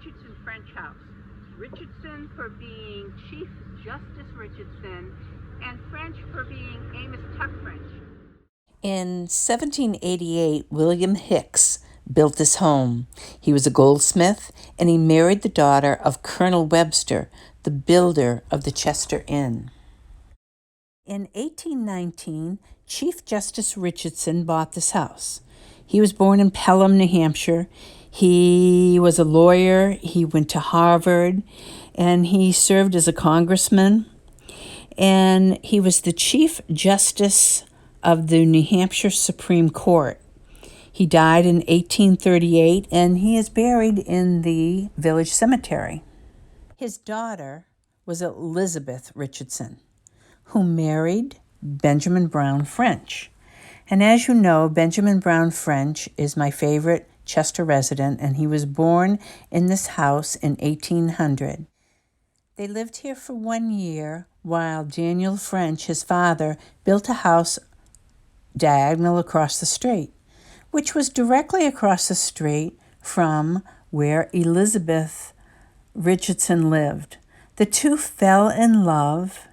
Richardson French house. Richardson for being Chief Justice Richardson, and French for being Amos Tuck French. In 1788, William Hicks built this home. He was a goldsmith, and he married the daughter of Colonel Webster, the builder of the Chester Inn. In 1819, Chief Justice Richardson bought this house. He was born in Pelham, New Hampshire. He was a lawyer. He went to Harvard, and he served as a congressman. And he was the Chief Justice of the New Hampshire Supreme Court. He died in 1838, and he is buried in the village cemetery. His daughter was Elizabeth Richardson, who married Benjamin Brown French. And as you know, Benjamin Brown French is my favorite Chester resident, and he was born in this house in 1800. They lived here for 1 year while Daniel French, his father, built a house diagonal across the street, which was directly across the street from where Elizabeth Richardson lived. The two fell in love.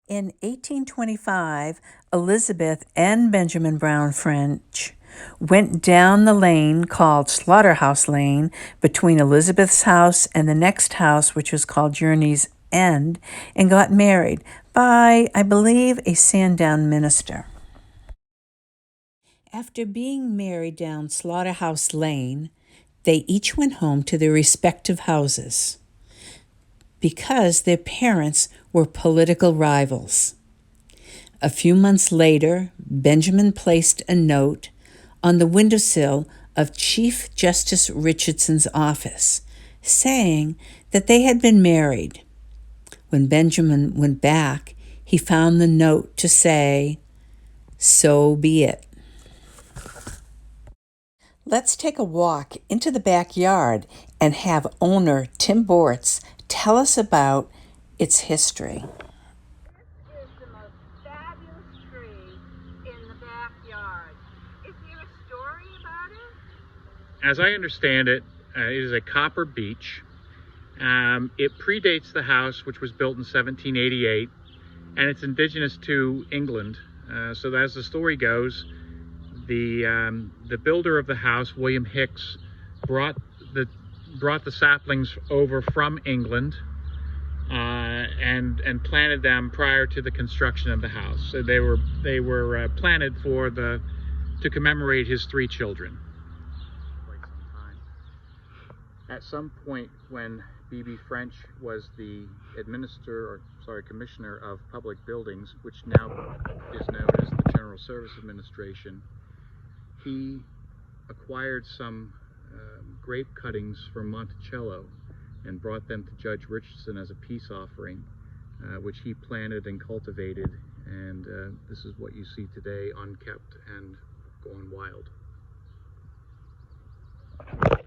In 1825, Elizabeth and Benjamin Brown French went down the lane called Slaughterhouse Lane between Elizabeth's house and the next house, which was called Journey's End, and got married by, I believe, a Sandown minister. After being married down Slaughterhouse Lane, they each went home to their respective houses because their parents were political rivals. A few months later, Benjamin placed a note on the windowsill of Chief Justice Richardson's office, saying that they had been married. When Benjamin went back, he found the note to say, "So be it." Let's take a walk into the backyard and have owner Tim Bortz tell us about its history. This is the most fabulous tree in the backyard. Is there a story about it? As I understand it, it is a copper beech. It predates the house, which was built in 1788, and it's indigenous to England. So as the story goes, the builder of the house, William Hicks, brought the saplings over from England and planted them prior to the construction of the house. So they were planted to commemorate his 3 children. Quite some time. At some point, when B.B. French was the commissioner of public buildings, which now is known as the General Service Administration, he acquired some grape cuttings from Monticello and brought them to Judge Richardson as a peace offering, which he planted and cultivated, and this is what you see today, unkept and going wild.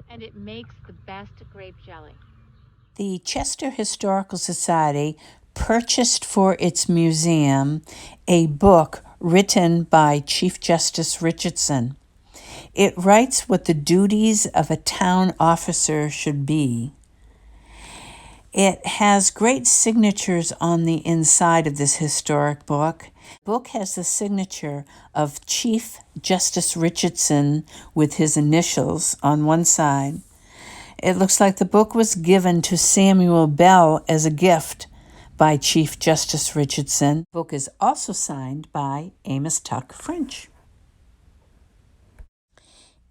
And it makes the best grape jelly. The Chester Historical Society purchased for its museum a book written by Chief Justice Richardson. It writes what the duties of a town officer should be. It has great signatures on the inside of this historic book. The book has the signature of Chief Justice Richardson with his initials on one side. It looks like the book was given to Samuel Bell as a gift by Chief Justice Richardson. The book is also signed by Amos Tuck French.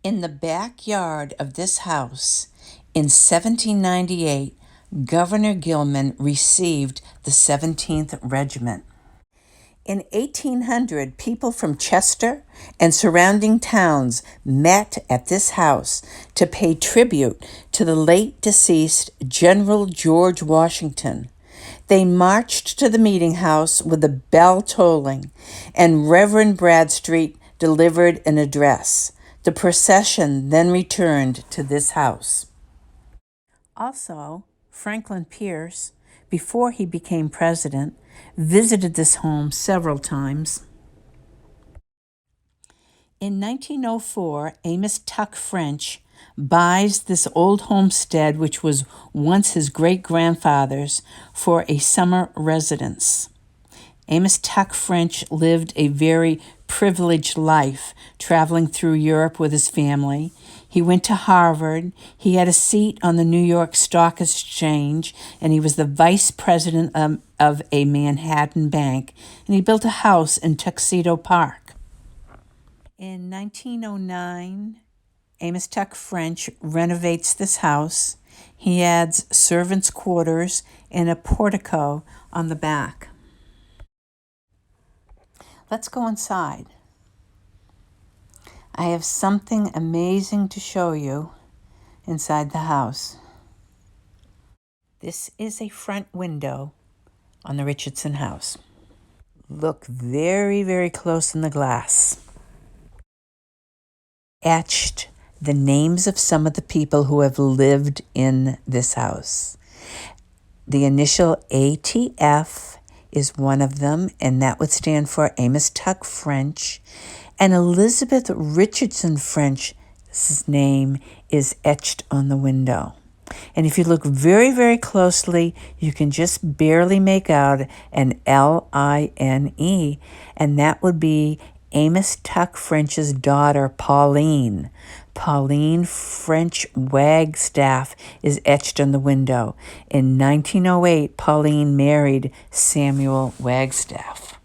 In the backyard of this house, in 1798, Governor Gilman received the 17th Regiment. In 1800, people from Chester and surrounding towns met at this house to pay tribute to the late deceased General George Washington. They marched to the meeting house with the bell tolling, and Reverend Bradstreet delivered an address. The procession then returned to this house. Also, Franklin Pierce, before he became president, visited this home several times. In 1904, Amos Tuck French buys this old homestead, which was once his great-grandfather's, for a summer residence. Amos Tuck French lived a very privileged life, traveling through Europe with his family. He went to Harvard. He had a seat on the New York Stock Exchange, and he was the vice president of a Manhattan bank, and he built a house in Tuxedo Park. In 1909, Amos Tuck French renovates this house. He adds servants' quarters and a portico on the back. Let's go inside. I have something amazing to show you inside the house. This is a front window on the Richardson house. Look very, very close in the glass. Etched the names of some of the people who have lived in this house. The initial ATF is one of them, and that would stand for Amos Tuck French. And Elizabeth Richardson French's name is etched on the window. And if you look very, very closely, you can just barely make out an L-I-N-E, and that would be Amos Tuck French's daughter, Pauline. Pauline French Wagstaff is etched on the window. In 1908, Pauline married Samuel Wagstaff.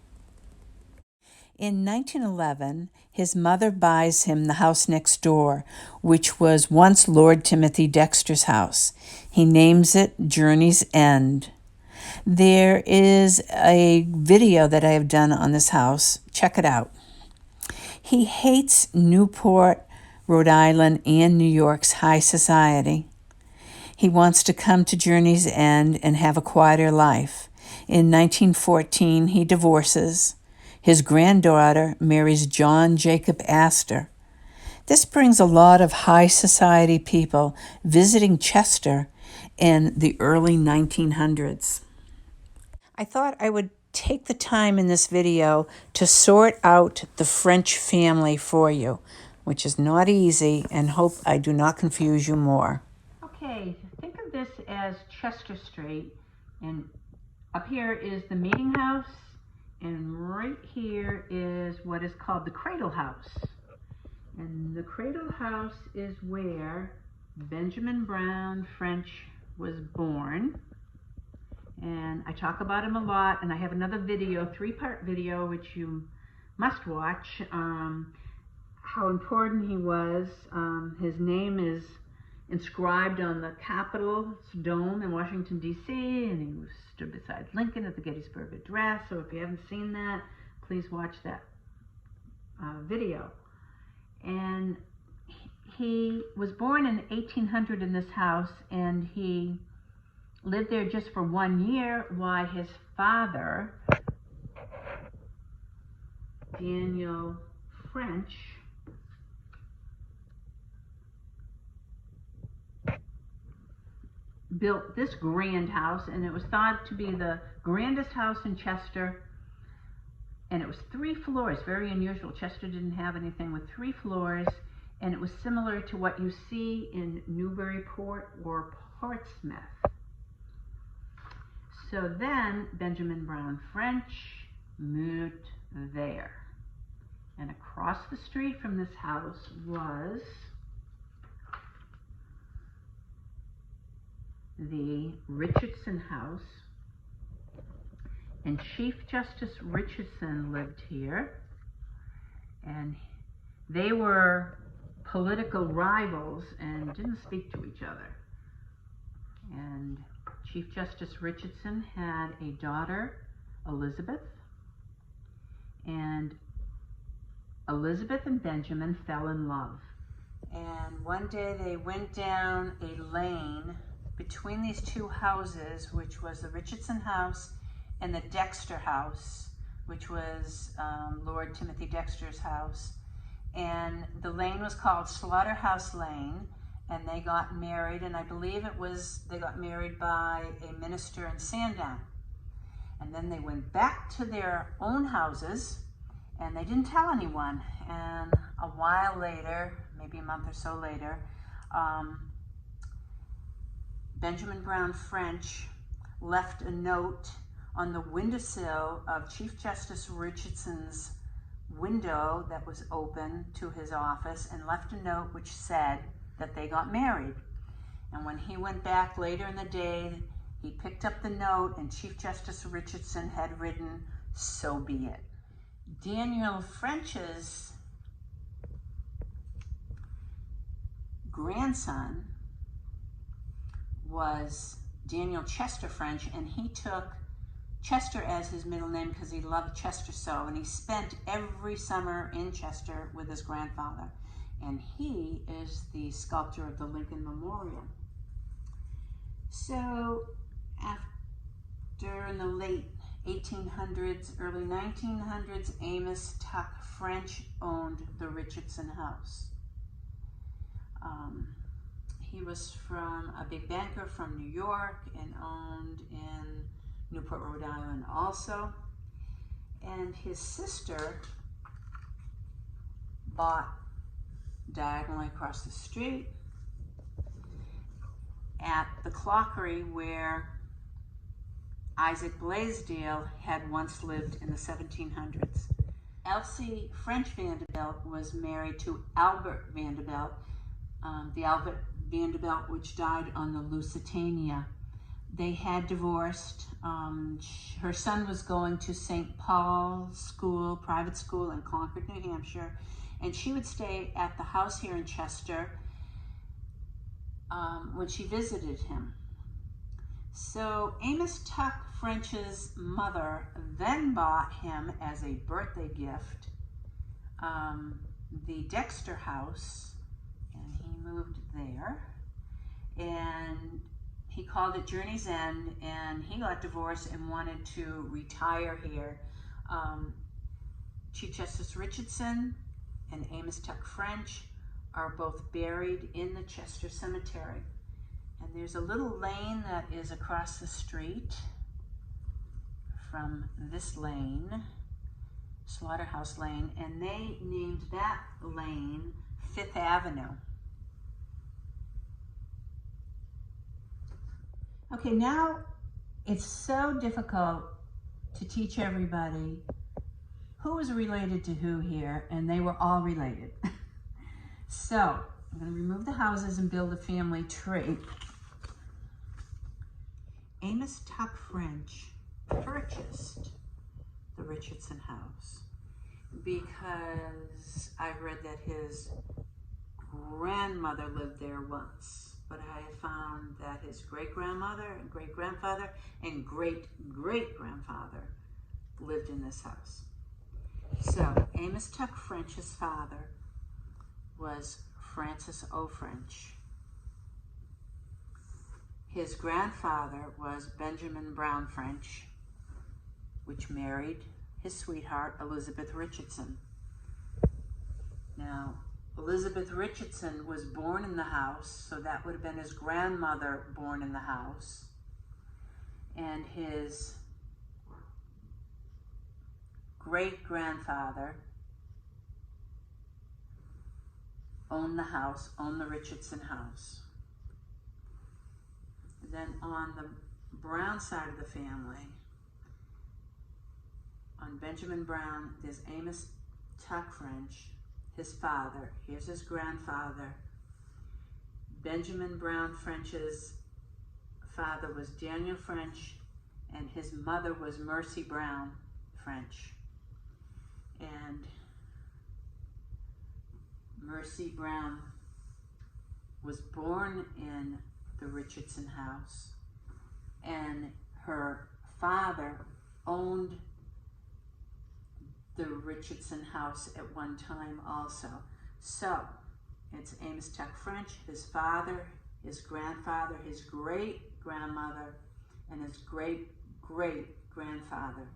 In 1911, his mother buys him the house next door, which was once Lord Timothy Dexter's house. He names it Journey's End. There is a video that I have done on this house. Check it out. He hates Newport, Rhode Island, and New York's high society. He wants to come to Journey's End and have a quieter life. In 1914, he divorces. His granddaughter marries John Jacob Astor. This brings a lot of high society people visiting Chester in the early 1900s. I thought I would take the time in this video to sort out the French family for you, which is not easy, and hope I do not confuse you more. Okay, think of this as Chester Street, and up here is the meeting house, and right here is what is called the Cradle House. And the Cradle House is where Benjamin Brown French was born. And I talk about him a lot, and I have another video, 3-part video, which you must watch, how important he was. His name is inscribed on the Capitol's dome in Washington, D.C., and he stood beside Lincoln at the Gettysburg Address. So if you haven't seen that, please watch that video. And he was born in 1800 in this house, and he lived there just for 1 year while his father, Daniel French, built this grand house, and it was thought to be the grandest house in Chester, and it was 3 floors, very unusual. Chester didn't have anything with 3 floors, and it was similar to what you see in Newburyport or Portsmouth. So then Benjamin Brown French moved there, and across the street from this house was the Richardson house, and Chief Justice Richardson lived here, and they were political rivals and didn't speak to each other. And Chief Justice Richardson had a daughter, Elizabeth, and Elizabeth and Benjamin fell in love. And one day they went down a lane between these 2 houses, which was the Richardson house and the Dexter house, which was Lord Timothy Dexter's house. And the lane was called Slaughterhouse Lane, and they got married, and I believe they got married by a minister in Sandown. And then they went back to their own houses, and they didn't tell anyone. And a while later, maybe a month or so later, Benjamin Brown French left a note on the windowsill of Chief Justice Richardson's window that was open to his office, and left a note which said that they got married. And when he went back later in the day, he picked up the note, and Chief Justice Richardson had written, "So be it." Daniel French's grandson was Daniel Chester French, and he took Chester as his middle name because he loved Chester so, and he spent every summer in Chester with his grandfather. And he is the sculptor of the Lincoln Memorial. So after, in the late 1800s, early 1900s, Amos Tuck French owned the Richardson house. He was from a big banker from New York and owned in Newport, Rhode Island also. And his sister bought diagonally across the street at the clockery where Isaac Blaisdell had once lived in the 1700s. Elsie French Vanderbilt was married to Albert Vanderbilt, the Albert Vanderbilt which died on the Lusitania. They had divorced. Her son was going to St. Paul's School, private school in Concord, New Hampshire, and she would stay at the house here in Chester when she visited him. So Amos Tuck French's mother then bought him as a birthday gift the Dexter house, and he moved there. And he called it Journey's End, and he got divorced and wanted to retire here. Chief Justice Richardson and Amos Tuck French are both buried in the Chester Cemetery. And there's a little lane that is across the street from this lane, Slaughterhouse Lane, and they named that lane Fifth Avenue. Okay, now it's so difficult to teach everybody who is related to who here, and they were all related. So I'm going to remove the houses and build a family tree. Amos Tuck French purchased the Richardson house because I've read that his grandmother lived there once, but I have found that his great-grandmother and great-grandfather and great-great-grandfather lived in this house. So Amos Tuck French's father was Francis O. French. His grandfather was Benjamin Brown French, which married his sweetheart, Elizabeth Richardson. Now, Elizabeth Richardson was born in the house, so that would have been his grandmother born in the house. And his great-grandfather owned the house, owned the Richardson house. Then on the Brown side of the family, on Benjamin Brown, there's Amos Tuck French, his father. Here's his grandfather. Benjamin Brown French's father was Daniel French, and his mother was Mercy Brown French. And Mercy Brown was born in the Richardson house, and her father owned the Richardson house at one time also. So it's Amos Tuck French, his father, his grandfather, his great-grandmother, and his great-great-grandfather.